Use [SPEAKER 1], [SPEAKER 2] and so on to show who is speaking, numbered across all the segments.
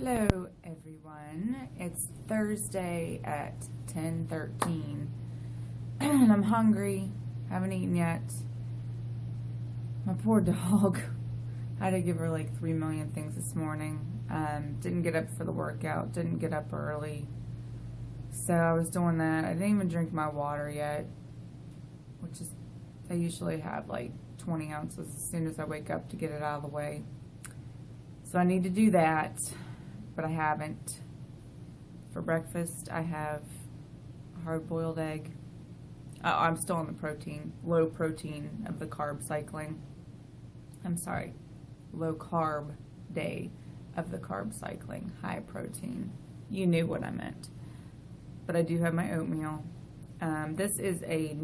[SPEAKER 1] Hello everyone, it's Thursday at 10:13 and I'm hungry, haven't eaten yet. My poor dog, I had to give her like 3 million things this morning. Didn't get up for the workout, didn't get up early, so I was doing that. I didn't even drink my water yet, which is, I usually have like 20 ounces as soon as I wake up to get it out of the way. So I need to do that, but I haven't. For breakfast, I have a hard-boiled egg. I'm still on the low protein of the carb cycling. I'm sorry, low carb day of the carb cycling, high protein. You knew what I meant. But I do have my oatmeal. This is I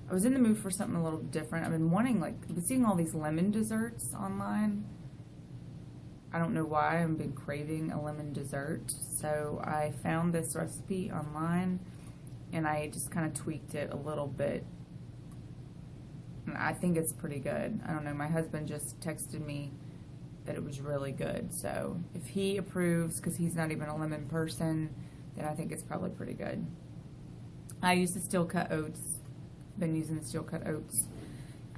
[SPEAKER 1] was in the mood for something a little different. I've been seeing all these lemon desserts online. I don't know why, I've been craving a lemon dessert. So I found this recipe online and I just kind of tweaked it a little bit. And I think it's pretty good. I don't know, my husband just texted me that it was really good. So if he approves, because he's not even a lemon person, then I think it's probably pretty good. I use the steel cut oats. Been using the steel cut oats.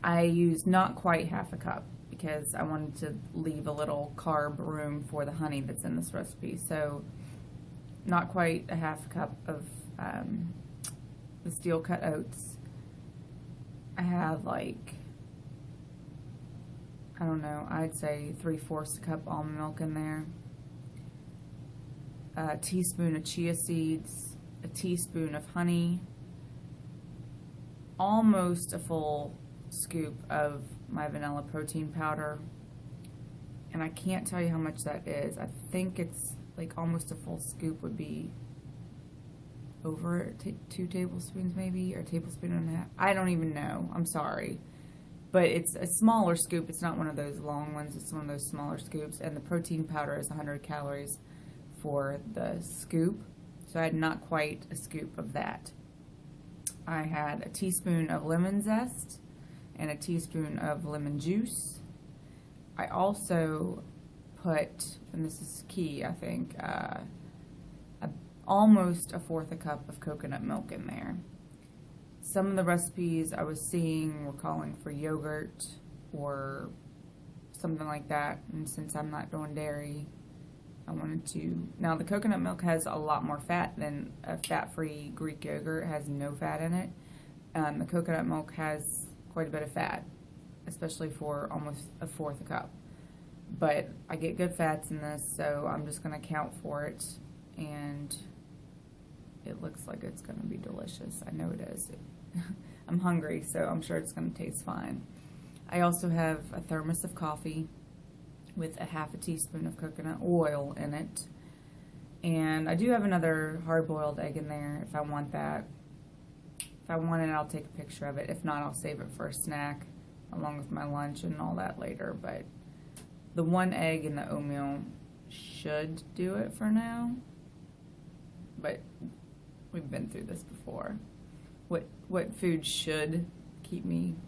[SPEAKER 1] I used not quite half a cup because I wanted to leave a little carb room for the honey that's in this recipe. So not quite a half a cup of the steel cut oats. I have like, I don't know, I'd say 3/4 cup almond milk in there, a teaspoon of chia seeds, a teaspoon of honey, almost a full scoop of my vanilla protein powder, and I can't tell you how much that is. I think it's like almost a full scoop would be over 2 tablespoons maybe, or a tablespoon and a half. I don't even know, I'm sorry, but it's a smaller scoop. It's not one of those long ones, it's one of those smaller scoops, and the protein powder is 100 calories for the scoop, so I had not quite a scoop of that. I had a teaspoon of lemon zest and a teaspoon of lemon juice. I also put, and this is key, I think, almost 1/4 cup of coconut milk in there. Some of the recipes I was seeing were calling for yogurt or something like that, and since I'm not doing dairy, I wanted to. Now the coconut milk has a lot more fat than a fat-free Greek yogurt. It has no fat in it. The coconut milk has quite a bit of fat, especially for almost 1/4 cup. But I get good fats in this, so I'm just going to count for it, and it looks like it's going to be delicious. I know it is. I'm hungry, so I'm sure it's going to taste fine. I also have a thermos of coffee with a 1/2 teaspoon of coconut oil in it. And I do have another hard-boiled egg in there if I want that. If I want it, I'll take a picture of it. If not, I'll save it for a snack along with my lunch and all that later. But the 1 egg in the oatmeal should do it for now. But we've been through this before. What food should keep me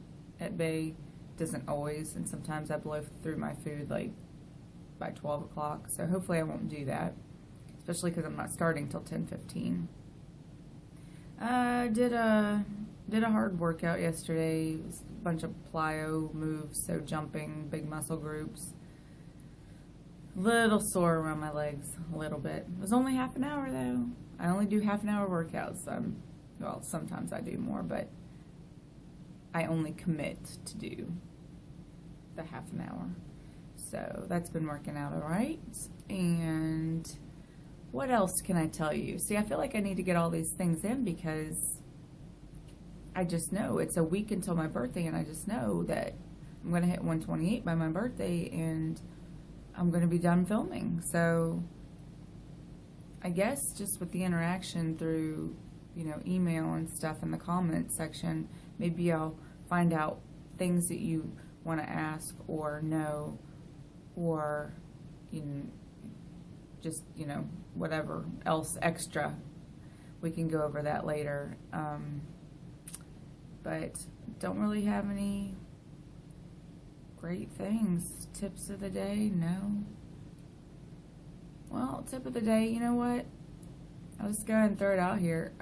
[SPEAKER 1] at bay doesn't always, and sometimes I blow through my food like by 12 o'clock, so hopefully I won't do that, especially because I'm not starting till 10:15. Did a hard workout yesterday. It was a bunch of plyo moves, so jumping, big muscle groups. Little sore around my legs, a little bit. It was only half an hour though. I only do half-an-hour workouts. Well, sometimes I do more, but I only commit to do the half an hour. So that's been working out all right. And what else can I tell you? See, I feel like I need to get all these things in because I just know it's a week until my birthday, and I just know that I'm going to hit 128 by my birthday, and I'm going to be done filming. So I guess just with the interaction through, email and stuff in the comment section, maybe I'll find out things that you want to ask or know, or just whatever else extra. We can go over that later. But don't really have any great things. Tips of the day, no. Well, tip of the day, you know what? I'll just go ahead and throw it out here.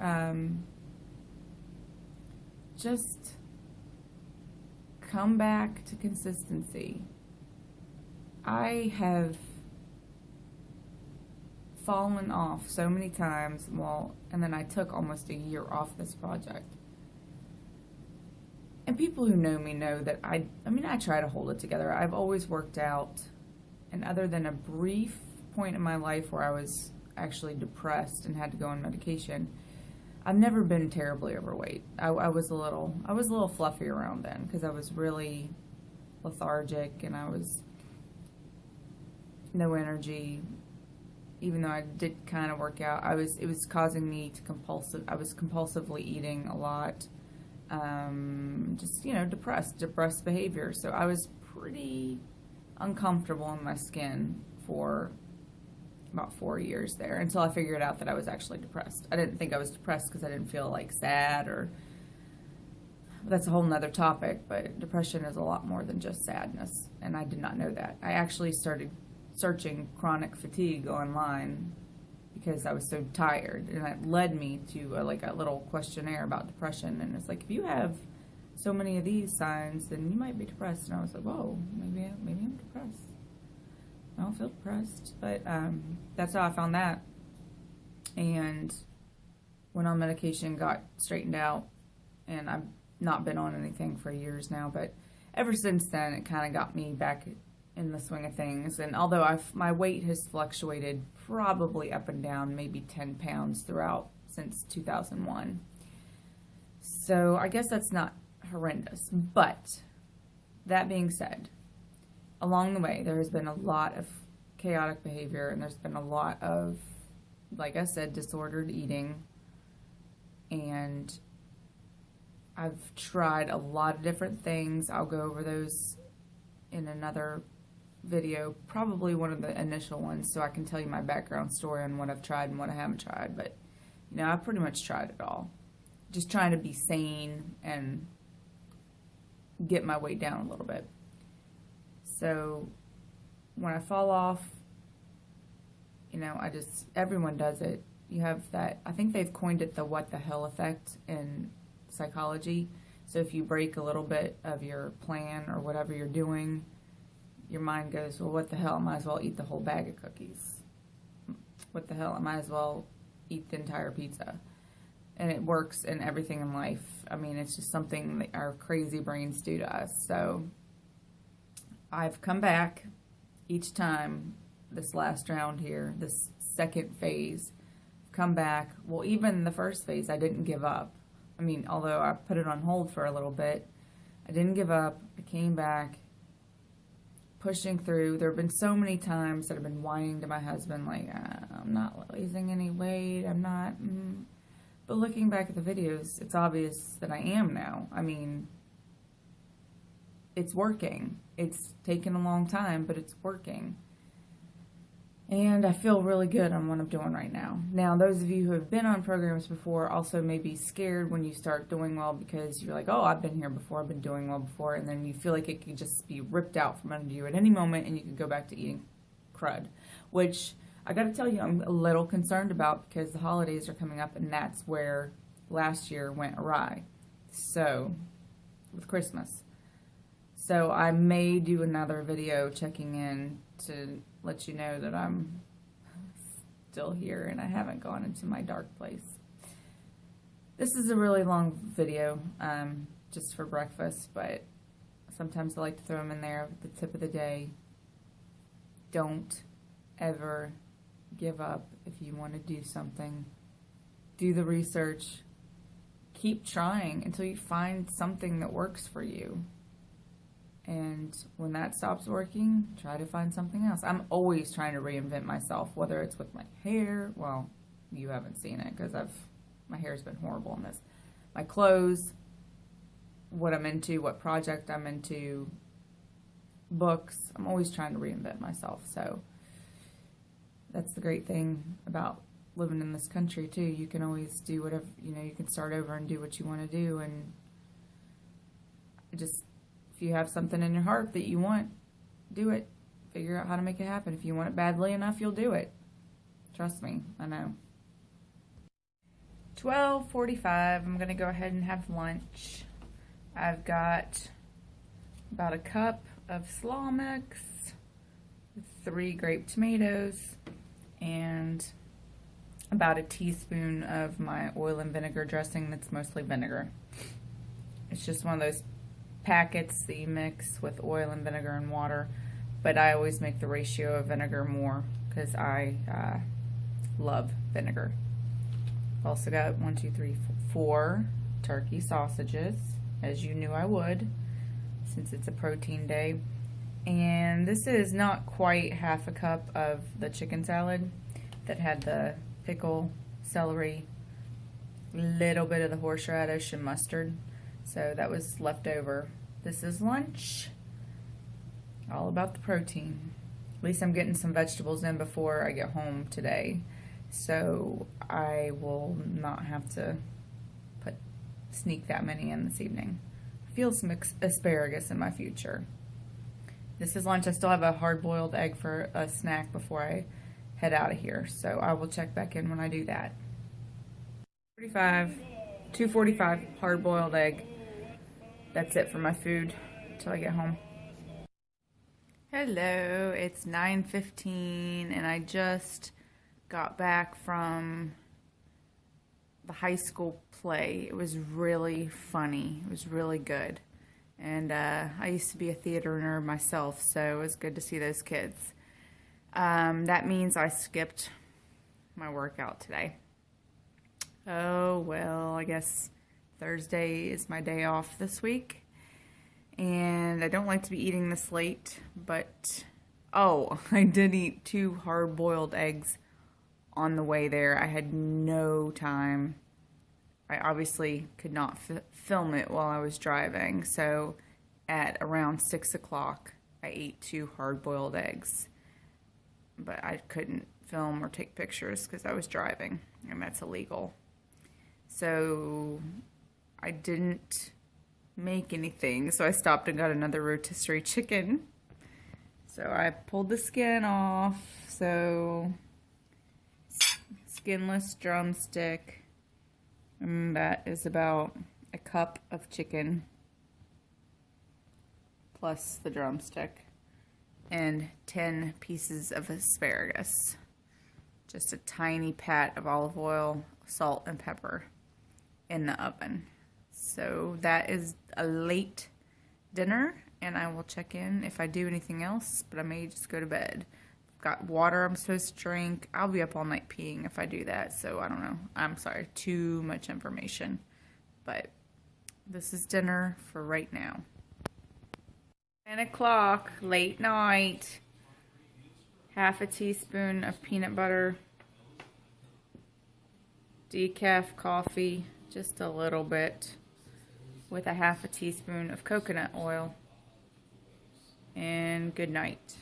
[SPEAKER 1] Just come back to consistency. I have fallen off so many times, and then I took almost a year off this project. And people who know me know that I try to hold it together. I've always worked out, and other than a brief point in my life where I was actually depressed and had to go on medication, I've never been terribly overweight. I was a little fluffy around then because I was really lethargic and I was no energy. Even though I did kind of work out, it was causing me to I was compulsively eating a lot. Just, depressed behavior. So I was pretty uncomfortable in my skin for about 4 years there until I figured out that I was actually depressed. I didn't think I was depressed because I didn't feel like sad that's a whole nother topic, but depression is a lot more than just sadness. And I did not know that. I actually started searching chronic fatigue online because I was so tired, and that led me to a little questionnaire about depression. And it's like, if you have so many of these signs, then you might be depressed. And I was like, whoa, maybe I'm depressed. I don't feel depressed, but that's how I found that, and went on medication, got straightened out, and I've not been on anything for years now. But ever since then, it kind of got me back in the swing of things. And although my weight has fluctuated probably up and down maybe 10 pounds throughout since 2001. So I guess that's not horrendous. But that being said, along the way, there has been a lot of chaotic behavior, and there's been a lot of, like I said, disordered eating. And I've tried a lot of different things. I'll go over those in another video, probably one of the initial ones, so I can tell you my background story on what I've tried and what I haven't tried. But I've pretty much tried it all, just trying to be sane and get my weight down a little bit. So when I fall off, everyone does it. You have that, I think they've coined it the what the hell effect in psychology. So if you break a little bit of your plan or whatever you're doing, your mind goes, well, what the hell? I might as well eat the whole bag of cookies. What the hell? I might as well eat the entire pizza. And it works in everything in life. It's just something that our crazy brains do to us. So I've come back each time this last round here, this second phase, come back. Well, even the first phase, I didn't give up. Although I put it on hold for a little bit, I didn't give up. I came back, pushing through. There have been so many times that I've been whining to my husband, like, I'm not losing any weight, I'm not. But looking back at the videos, it's obvious that I am now. It's working. It's taken a long time, but it's working. And I feel really good on what I'm doing right now. Now, those of you who have been on programs before also may be scared when you start doing well, because you're like, oh, I've been here before, I've been doing well before, and then you feel like it could just be ripped out from under you at any moment and you could go back to eating crud, which I got to tell you, I'm a little concerned about, because the holidays are coming up, and that's where last year went awry. So, with Christmas. So I may do another video checking in to let you know that I'm still here and I haven't gone into my dark place. This is a really long video, just for breakfast, but sometimes I like to throw them in there at the tip of the day. Don't ever give up if you want to do something. Do the research. Keep trying until you find something that works for you. And when that stops working, try to find something else. I'm always trying to reinvent myself, whether it's with my hair. Well, you haven't seen it because my hair's been horrible in this. My clothes, what I'm into, what project I'm into, books. I'm always trying to reinvent myself. So that's the great thing about living in this country too. You can always do whatever, you can start over and do what you want to do. And just, if you have something in your heart that you want, do it. Figure out how to make it happen. If you want it badly enough, you'll do it. Trust me, I know. 12:45, I'm gonna go ahead and have lunch. I've got about a cup of slaw mix, 3 grape tomatoes, and about a teaspoon of my oil and vinegar dressing that's mostly vinegar. It's just one of those packets that you mix with oil and vinegar and water, but I always make the ratio of vinegar more because I love vinegar. I've also got 4 turkey sausages, as you knew I would, since it's a protein day. And this is not quite half a cup of the chicken salad that had the pickle, celery, little bit of the horseradish and mustard. So that was left over. This is lunch. All about the protein. At least I'm getting some vegetables in before I get home today. So I will not have to sneak that many in this evening. I feel some asparagus in my future. This is lunch. I still have a hard-boiled egg for a snack before I head out of here. So I will check back in when I do that. 2:45, hard-boiled egg. That's it for my food until I get home. Hello, it's 9:15 and I just got back from the high school play. It was really funny. It was really good. And I used to be a theater nerd myself, so it was good to see those kids. That means I skipped my workout today. Oh, well, I guess Thursday is my day off this week. And I don't like to be eating this late, but, oh, I did eat 2 hard-boiled eggs on the way there. I had no time. I obviously could not film it while I was driving, so at around 6 o'clock, I ate 2 hard-boiled eggs. But I couldn't film or take pictures because I was driving, and that's illegal. So I didn't make anything, so I stopped and got another rotisserie chicken. So I pulled the skin off, so skinless drumstick, and that is about a cup of chicken plus the drumstick and 10 pieces of asparagus. Just a tiny pat of olive oil, salt, and pepper in the oven. So that is a late dinner, and I will check in if I do anything else, but I may just go to bed. Got water I'm supposed to drink. I'll be up all night peeing if I do that, so I don't know. I'm sorry, too much information. But this is dinner for right now. 10 o'clock, late night. Half a teaspoon of peanut butter. Decaf coffee, just a little bit, with a half a teaspoon of coconut oil. And good night.